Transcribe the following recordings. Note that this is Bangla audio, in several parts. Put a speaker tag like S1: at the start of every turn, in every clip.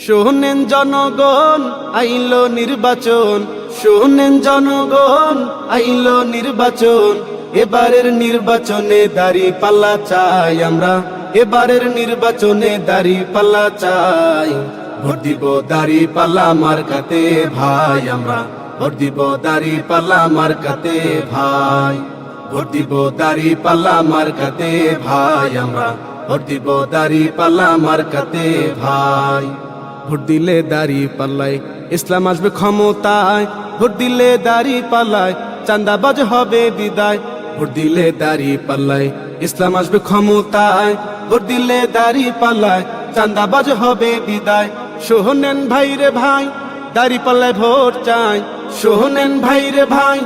S1: শোনেন জনগণ আইলো নির্বাচন, শোনেন জনগণ আইলো নির্বাচন। এবারের নির্বাচনে দাঁড়িপাল্লা চাই আমরা, এবারের নির্বাচনে দাঁড়িপাল্লা চাই। ভোট দিব দাঁড়িপাল্লা মার্কাতে ভাই আমরা, ভোট দিব দাঁড়িপাল্লা মার্কাতে ভাই। ভোট দিব দাঁড়িপাল্লা মার্কাতে ভাই আমরা, ভোট দিব দাঁড়িপাল্লা মার্কাতে ভাই। ভোট দিলে দাঁড়িপাল্লায় ইসলাম আসবে ক্ষমতায়, ভোট দিলে দাঁড়িপাল্লায় চাঁদাবাজ হবে বিদায়। ভোট দিলে দাঁড়িপাল্লায় ইসলাম আসবে ক্ষমতায়, ভোট দিলে দাঁড়িপাল্লায় চাঁদাবাজ হবে বিদায়। শোনেন ভাই রে ভাই দাঁড়িপাল্লায় ভোট চাই, শোনেন ভাই রে ভাই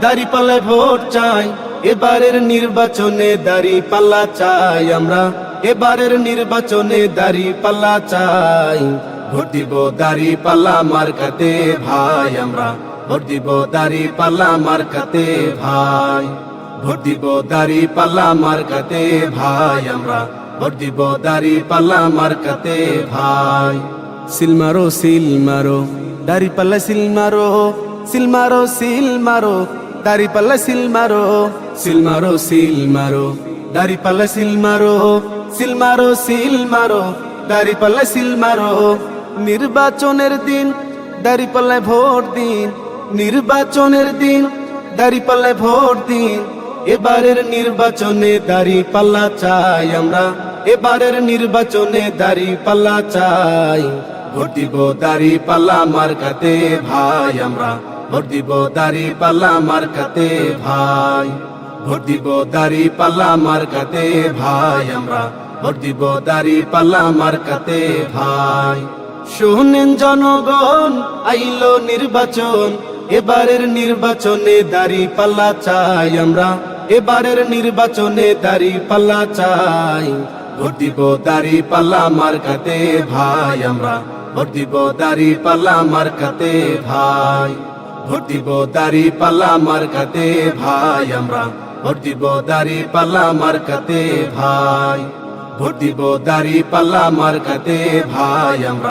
S1: দাঁড়িপাল্লায় ভোট চাই। এবারের নির্বাচনে দাঁড়িপাল্লা চাই আমরা, এবারের নির্বাচনে দাঁড়িপাল্লা চাই। ভোট দিব দাঁড়িপাল্লা মার্কাতে ভাই আমরা, ভোট দিব দাঁড়িপাল্লা মার্কাতে ভাই। ভোট দিব দাঁড়িপাল্লা মার্কাতে ভাই আমরা, ভোট দিব দাঁড়িপাল্লা মার্কাতে ভাই। সিল মারো সিল মারো দাঁড়িপাল্লা সিল মারো, সিল মারো সিল মারো দাঁড়িপাল্লা সিল মারো। সিল মারো সিল মারো দাঁড়িপাল্লা সিল মারো, সিল মারো সিল মারো দাঁড়িপাল্লা সিল মারো। নির্বাচনের দিন দাঁড়িপাল্লায় ভোট দিন, নির্বাচনের দিন দাঁড়িপাল্লায় ভোট দিন। এবারের নির্বাচনে দাঁড়িপাল্লা চাই আমরা, এবারের নির্বাচনে দাঁড়িপাল্লা চাই। ভোট দিব দাঁড়িপাল্লা মার্কাতে ভাই আমরা, ভোট দিব দাঁড়িপাল্লা মার্কাতে ভাই। ভোট দিব দাঁড়িপাল্লা মার্কাতে ভাই আমরা, ভোট দিব দাঁড়িপাল্লা মার্কাতে ভাই। শোনেন জনগণ আইলো নির্বাচন, এবারের নির্বাচনে দাঁড়িপাল্লা চাই আমরা, এবারের নির্বাচনে দাঁড়িপাল্লা চাই। ভোট দিব দাঁড়িপাল্লা মার্কাতে ভাই আমরা, ভোট দিব দাঁড়িপাল্লা মার্কাতে ভাই। ভোট দিব দাঁড়িপাল্লা মার্কাতে ভাই আমরা, ভোট দিব দাঁড়িপাল্লা মার্কাতে ভাই। ভোট দিব দাঁড়িপাল্লা মার্কাতে ভাই আমরা।